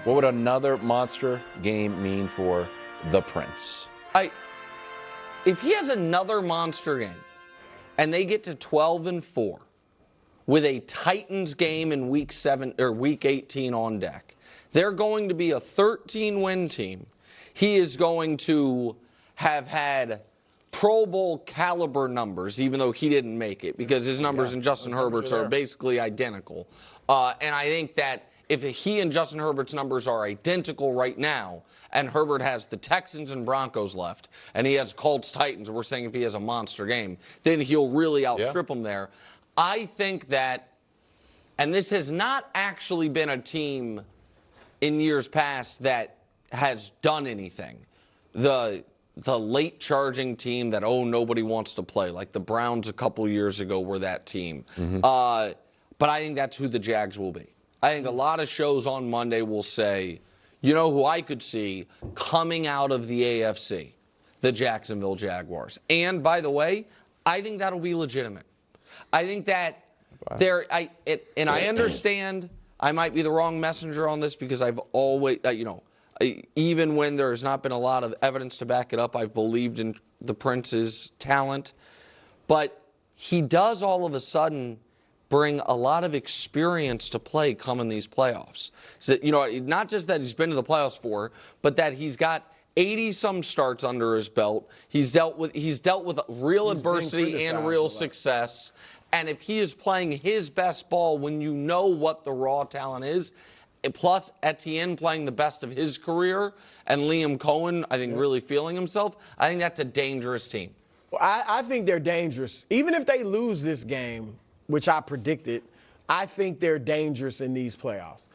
What would another monster game mean for the Prince? If he has another monster game and they get to 12-4 with a Titans game in week 18 on deck, they're going to be a 13-win team. He is going to have had Pro Bowl caliber numbers, even though he didn't make it, because his numbers and Justin Herbert's are basically identical. And I think that if he and Justin Herbert's numbers are identical right now, and Herbert has the Texans and Broncos left, and he has Colts, Titans, we're saying if he has a monster game, then he'll really outstrip them there. I think that, and this has not actually been a team in years past that has done anything. The late charging team that, nobody wants to play, like the Browns a couple years ago were that team. But I think that's who the Jags will be. I think a lot of shows on Monday will say, you know who I could see coming out of the AFC? The Jacksonville Jaguars. And by the way, I think that'll be legitimate. I think that I understand I might be the wrong messenger on this because I've always, even when there's not been a lot of evidence to back it up, I've believed in the Prince's talent. But he does all of a sudden bring a lot of experience to play come in these playoffs. So, not just that he's been to the playoffs for, but that he's got 80-some starts under his belt. He's dealt with real adversity and real success. And if he is playing his best ball when you know what the raw talent is, plus Etienne playing the best of his career, and Liam Cohen, I think, really feeling himself, I think that's a dangerous team. Well, I think they're dangerous. Even if they lose this game, which I predicted, I think they're dangerous in these playoffs.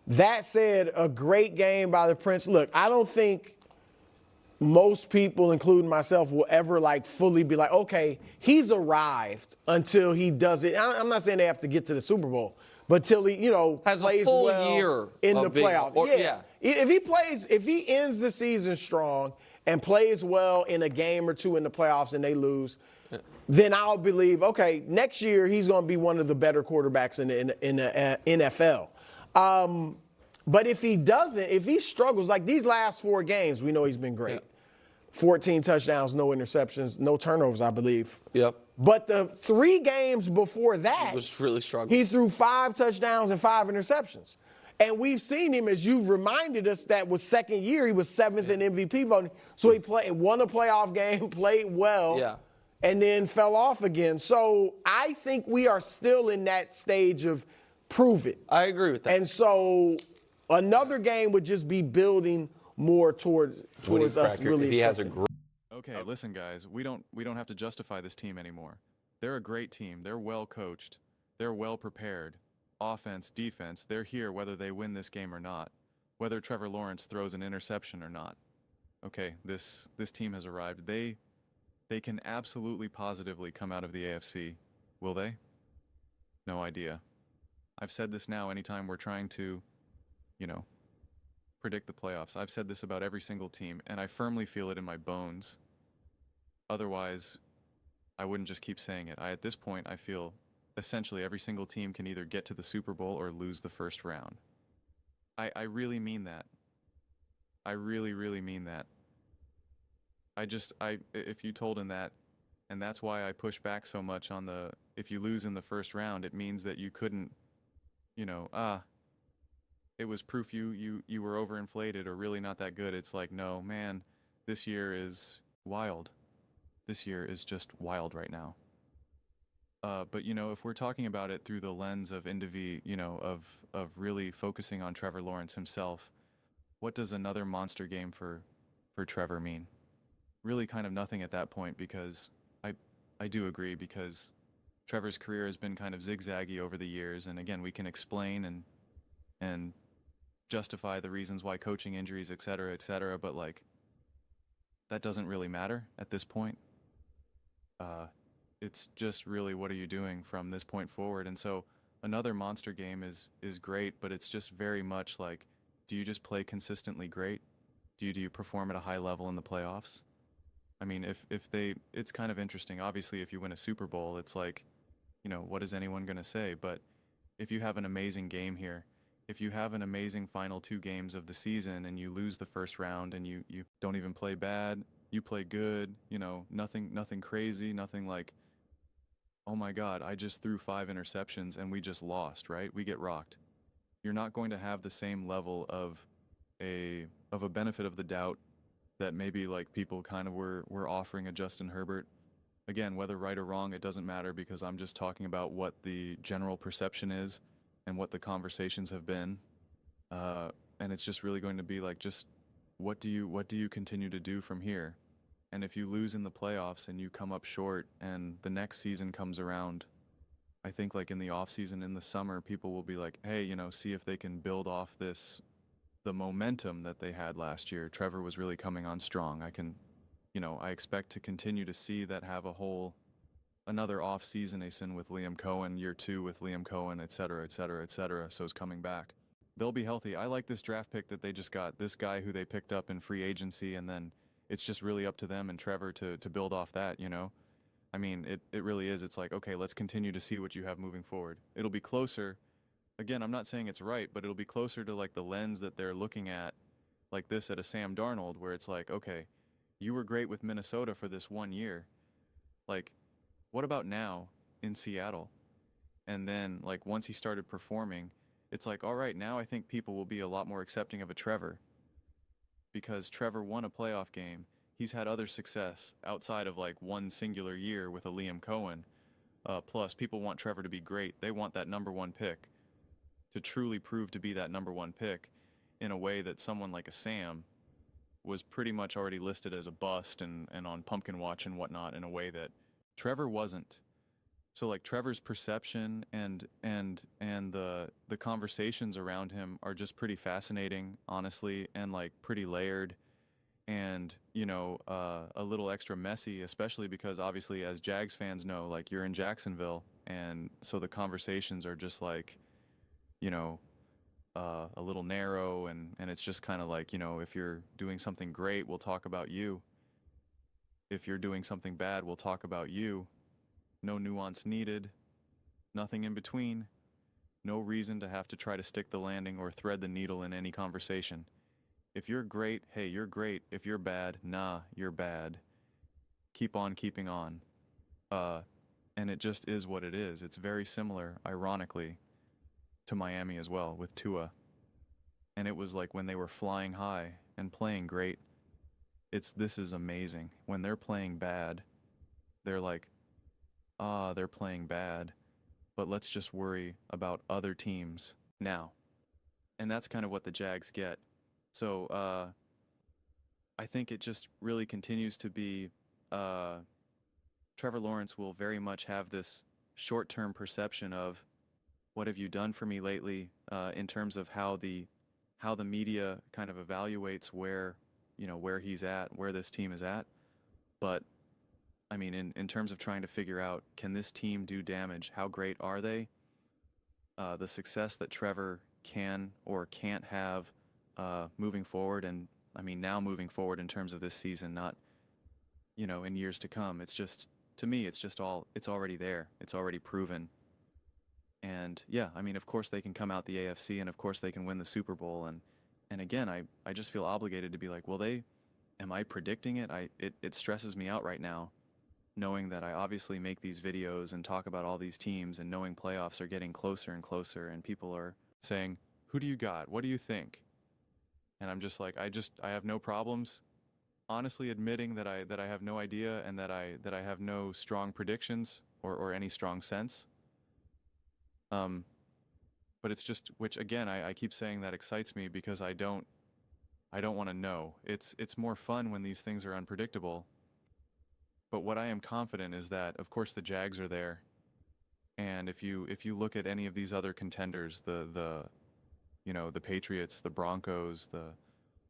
That said, a great game by the Prince. Look, I don't think most people, including myself, will ever fully be like, okay, he's arrived until he does it. I'm not saying they have to get to the Super Bowl, but till he, has plays a full well year in the playoffs. If he ends the season strong and plays well in a game or two in the playoffs and they lose, then I'll believe, okay, next year he's going to be one of the better quarterbacks in the NFL. But if he doesn't, if he struggles, like these last 4 games, we know he's been great. 14 touchdowns, no interceptions, no turnovers, I believe. Yep. But the 3 games before that, he was really struggling. He threw 5 touchdowns and 5 interceptions. And we've seen him, as you've reminded us, that was second year, he was 7th in MVP voting. So he won a playoff game, played well, and then fell off again. So I think we are still in that stage of prove it. I agree with that. And so another game would just be building more towards us really. He has a Okay, listen, guys. We don't have to justify this team anymore. They're a great team. They're well coached. They're well prepared. Offense, defense. They're here whether they win this game or not. Whether Trevor Lawrence throws an interception or not. Okay, this team has arrived. They can absolutely positively come out of the AFC. Will they? No idea. I've said this now anytime we're trying to, predict the playoffs. I've said this about every single team, and I firmly feel it in my bones. Otherwise, I wouldn't just keep saying it. At this point, I feel essentially every single team can either get to the Super Bowl or lose the first round. I really mean that. I really, really mean that. If you told him that, and that's why I push back so much on if you lose in the first round, it means that you couldn't, it was proof you were overinflated or really not that good. It's like, no, man, this year is wild. This year is just wild right now. But if we're talking about it through the lens of of really focusing on Trevor Lawrence himself, what does another monster game for Trevor mean? Really kind of nothing at that point, because I do agree, because Trevor's career has been kind of zigzaggy over the years, and again, we can explain and justify the reasons why, coaching injuries, et cetera, but that doesn't really matter at this point. It's just really, what are you doing from this point forward? And so another monster game is great, but it's just very much like, do you just play consistently great? Do you perform at a high level in the playoffs? I mean, it's kind of interesting. Obviously, if you win a Super Bowl, it's like, what is anyone going to say? But if you have an amazing game here, if you have an amazing final 2 games of the season and you lose the first round and you don't even play bad, you play good, you know, nothing crazy, nothing like, oh my God, I just threw 5 interceptions and we just lost, right? We get rocked. You're not going to have the same level of a benefit of the doubt that maybe like people kind of were offering a Justin Herbert. Again, whether right or wrong, it doesn't matter because I'm just talking about what the general perception is and what the conversations have been. And it's just really going to be like, just what do you continue to do from here? And if you lose in the playoffs and you come up short and the next season comes around, I think like in the off season, in the summer, people will be like, hey, you know, see if they can build off the momentum that they had last year. Trevor was really coming on strong. I expect to continue to see that have another off season with Liam Cohen, year 2 with Liam Cohen, et cetera, et cetera, et cetera. So it's coming back. They'll be healthy. I like this draft pick that they just got, this guy who they picked up in free agency, and then it's just really up to them and Trevor to build off that, you know? I mean, it really is. It's like, okay, let's continue to see what you have moving forward. It'll be closer. Again, I'm not saying it's right, but it'll be closer to like the lens that they're looking at like this at a Sam Darnold, where it's like, okay, you were great with Minnesota for this 1 year. Like, what about now in Seattle? And then like once he started performing, it's like, all right, now I think people will be a lot more accepting of a Trevor, because Trevor won a playoff game. He's had other success outside of like one singular year with a Liam Cohen. Plus, people want Trevor to be great. They want that number 1 pick to truly prove to be that number 1 pick in a way that someone like a Sam was pretty much already listed as a bust and on Pumpkin Watch and whatnot, in a way that Trevor wasn't. So like Trevor's perception and the conversations around him are just pretty fascinating, honestly, and like pretty layered, and you know, a little extra messy, especially because obviously, as Jags fans know, like you're in Jacksonville, and so the conversations are just like, you know, a little narrow, and it's just kind of like, you know, if you're doing something great, we'll talk about you. If you're doing something bad, we'll talk about you. No nuance needed, nothing in between, no reason to have to try to stick the landing or thread the needle in any conversation. If you're great, hey, you're great. If you're bad, nah, you're bad. Keep on keeping on. And it just is what it is. It's very similar, ironically, to Miami as well with Tua. And it was like when they were flying high and playing great, this is amazing. When they're playing bad, they're like, they're playing bad, but let's just worry about other teams now. And that's kind of what the Jags get. So I think it just really continues to be, Trevor Lawrence will very much have this short-term perception of, what have you done for me lately, in terms of how the media kind of evaluates where he's at, where this team is at. But I mean, in terms of trying to figure out, can this team do damage? How great are they? The success that Trevor can or can't have moving forward, and I mean now moving forward in terms of this season, not, you know, in years to come. It's just, to me, it's already there. It's already proven. And yeah, I mean, of course they can come out the AFC, and of course they can win the Super Bowl. And again, I just feel obligated to be like, well, am I predicting it? It stresses me out right now, knowing that I obviously make these videos and talk about all these teams, and knowing playoffs are getting closer and closer, and people are saying, who do you got? What do you think? And I'm just like, I have no problems honestly admitting that I have no idea, and that I have no strong predictions or any strong sense. But it's just, which again, I keep saying that excites me, because I don't want to know. It's more fun when these things are unpredictable. But what I am confident is that, of course, the Jags are there. And if you look at any of these other contenders, the Patriots, the Broncos, the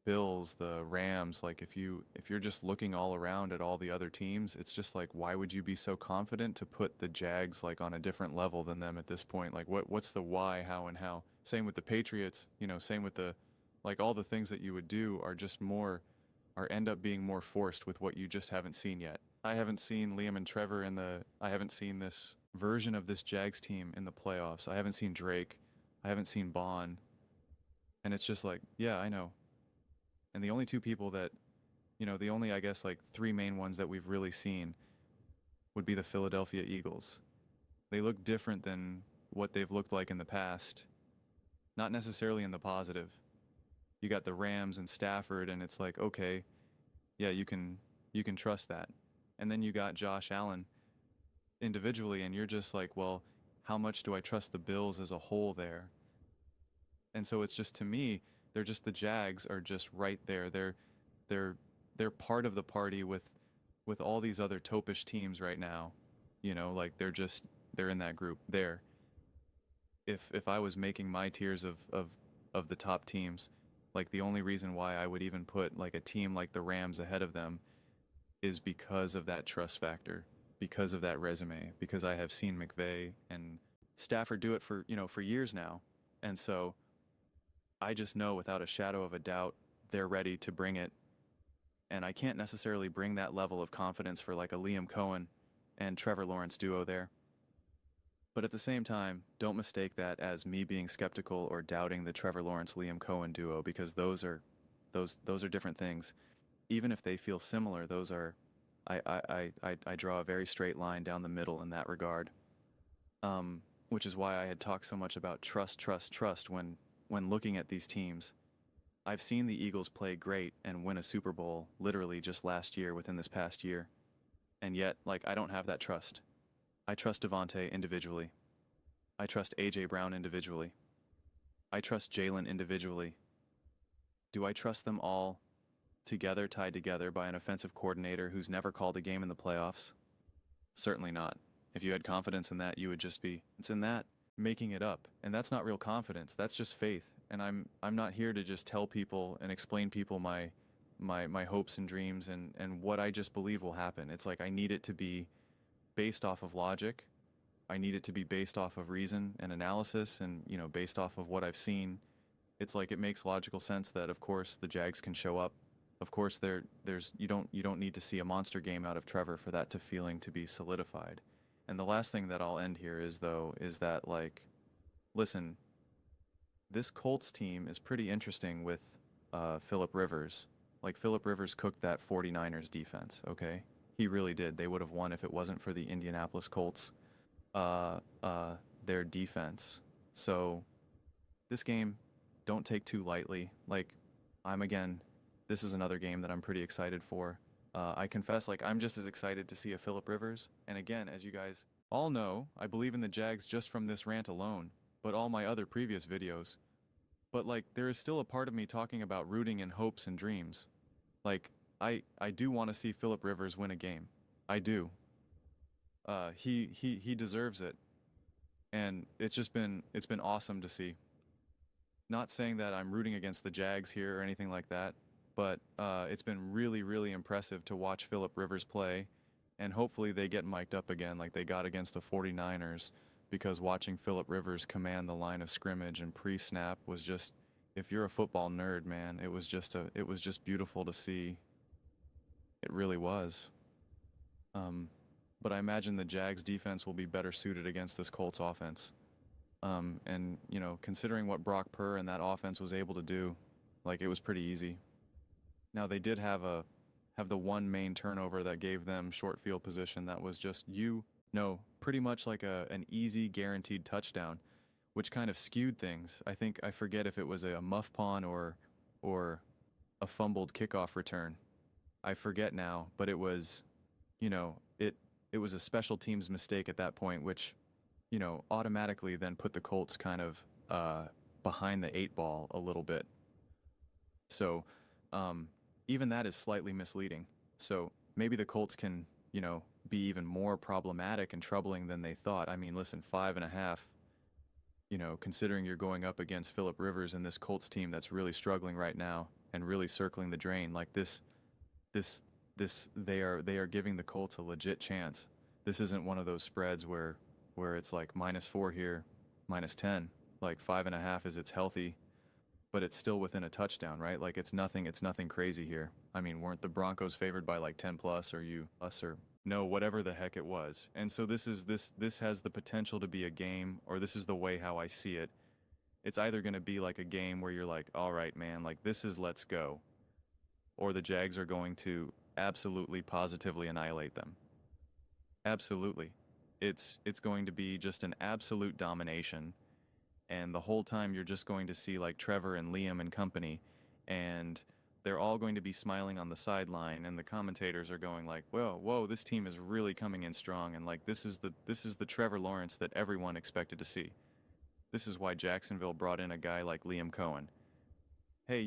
Bills, the Rams, like if you're just looking all around at all the other teams, it's just like, why would you be so confident to put the Jags like on a different level than them at this point? Like what's the why, how, and how? Same with the Patriots, same with the, like, all the things that you would do are just end up being more forced with what you just haven't seen yet. I haven't seen Liam and Trevor I haven't seen this version of this Jags team in the playoffs. I haven't seen Drake. I haven't seen Bond. And it's just like, yeah, I know. And the only two people that, the only, I guess, like three main ones that we've really seen would be the Philadelphia Eagles. They look different than what they've looked like in the past, not necessarily in the positive. You got the Rams and Stafford, and it's like, okay, yeah, you can trust that. And then you got Josh Allen individually, and you're just like, well, how much do I trust the Bills as a whole there? And so it's just, to me, they're just, the Jags are just right there. They're part of the party with all these other topish teams right now. Like they're in that group there. If I was making my tiers of the top teams, like the only reason why I would even put like a team like the Rams ahead of them is because of that trust factor, because of that resume, because I have seen McVay and Stafford do it for years now. And so I just know without a shadow of a doubt they're ready to bring it. And I can't necessarily bring that level of confidence for like a Liam Cohen and Trevor Lawrence duo there. But at the same time, don't mistake that as me being skeptical or doubting the Trevor Lawrence Liam Cohen duo, because those are different things. Even if they feel similar, those are I draw a very straight line down the middle in that regard. Which is why I had talked so much about trust when looking at these teams. I've seen the Eagles play great and win a Super Bowl literally just last year, within this past year. And yet, like, I don't have that trust. I trust Devontae individually. I trust A.J. Brown individually. I trust Jalen individually. Do I trust them all together, tied together by an offensive coordinator who's never called a game in the playoffs? Certainly not. If you had confidence in that, you would just be, it's in that, making it up. And that's not real confidence. That's just faith. And I'm not here to just tell people and explain people my hopes and dreams and what I just believe will happen. It's like I need it to be based off of logic. I need it to be based off of reason and analysis and, based off of what I've seen. It's like it makes logical sense that, of course, the Jags can show up. Of course, there's you don't need to see a monster game out of Trevor for that feeling to be solidified. And the last thing that I'll end here is that, like, listen, this Colts team is pretty interesting with Phillip Rivers. Like, Phillip Rivers cooked that 49ers defense, okay? He really did. They would have won if it wasn't for the Indianapolis Colts, their defense. So this game, don't take too lightly. Like, this is another game that I'm pretty excited for. I confess, like, I'm just as excited to see a Phillip Rivers. And again, as you guys all know, I believe in the Jags just from this rant alone, but all my other previous videos. But, like, there is still a part of me talking about rooting in hopes and dreams. Like, I do want to see Phillip Rivers win a game. I do. He deserves it. And it's been awesome to see. Not saying that I'm rooting against the Jags here or anything like that, but it's been really, really impressive to watch Phillip Rivers play, and hopefully they get mic'd up again like they got against the 49ers, because watching Phillip Rivers command the line of scrimmage and pre-snap was just, if you're a football nerd, man, it was just beautiful to see. It really was. But I imagine the Jags defense will be better suited against this Colts offense. And, considering what Brock Purr and that offense was able to do, like, it was pretty easy. Now, they did have the one main turnover that gave them short field position that was just pretty much like an easy guaranteed touchdown, which kind of skewed things. I forget if it was a muff pawn or a fumbled kickoff return. I forget now, but it was, it was a special teams mistake at that point, which, automatically then put the Colts kind of behind the 8 ball a little bit. So even that is slightly misleading. So maybe the Colts can, be even more problematic and troubling than they thought. I mean, listen, 5.5, considering you're going up against Phillip Rivers and this Colts team that's really struggling right now and really circling the drain, like this, they are giving the Colts a legit chance. This isn't one of those spreads where it's like -4 here, -10. Like 5.5 is it's healthy, but it's still within a touchdown, right? Like it's nothing crazy here. I mean, weren't the Broncos favored by like 10 plus or no, whatever the heck it was. And so this has the potential to be a game, or this is the way how I see it. It's either going to be like a game where you're like, all right, man, like this is let's go. Or the Jags are going to absolutely positively annihilate them. Absolutely. It's going to be just an absolute domination. And the whole time you're just going to see like Trevor and Liam and company, and they're all going to be smiling on the sideline, and the commentators are going like, whoa, this team is really coming in strong, and like this is the Trevor Lawrence that everyone expected to see. This is why Jacksonville brought in a guy like Liam Cohen. Hey,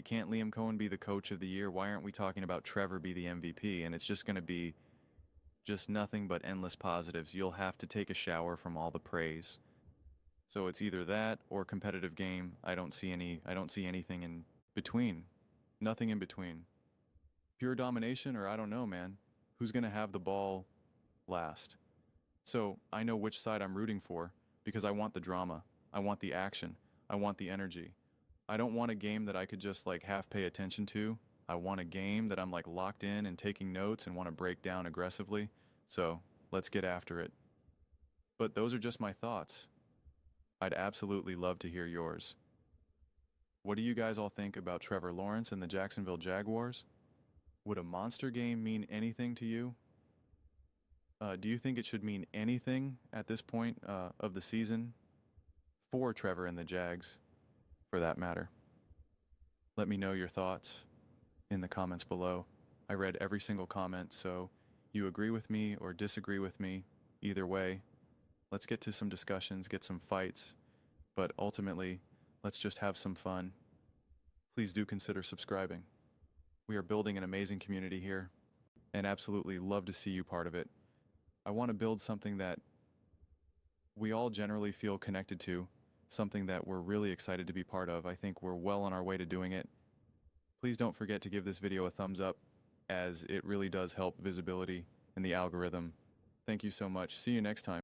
can't Liam Cohen be the coach of the year? Why aren't we talking about Trevor be the MVP? And it's just going to be just nothing but endless positives. You'll have to take a shower from all the praise. So it's either that or competitive game. I don't see anything in between. Nothing in between. Pure domination, or I don't know, man. Who's going to have the ball last? So I know which side I'm rooting for because I want the drama. I want the action. I want the energy. I don't want a game that I could just like half pay attention to. I want a game that I'm like locked in and taking notes and want to break down aggressively. So let's get after it. But those are just my thoughts. I'd absolutely love to hear yours. What do you guys all think about Trevor Lawrence and the Jacksonville Jaguars? Would a monster game mean anything to you? Do you think it should mean anything at this point of the season for Trevor and the Jags, for that matter? Let me know your thoughts in the comments below. I read every single comment, so you agree with me or disagree with me, either way. Let's get to some discussions, get some fights, but ultimately, let's just have some fun. Please do consider subscribing. We are building an amazing community here, and absolutely love to see you part of it. I want to build something that we all generally feel connected to, something that we're really excited to be part of. I think we're well on our way to doing it. Please don't forget to give this video a thumbs up, as it really does help visibility in the algorithm. Thank you so much. See you next time.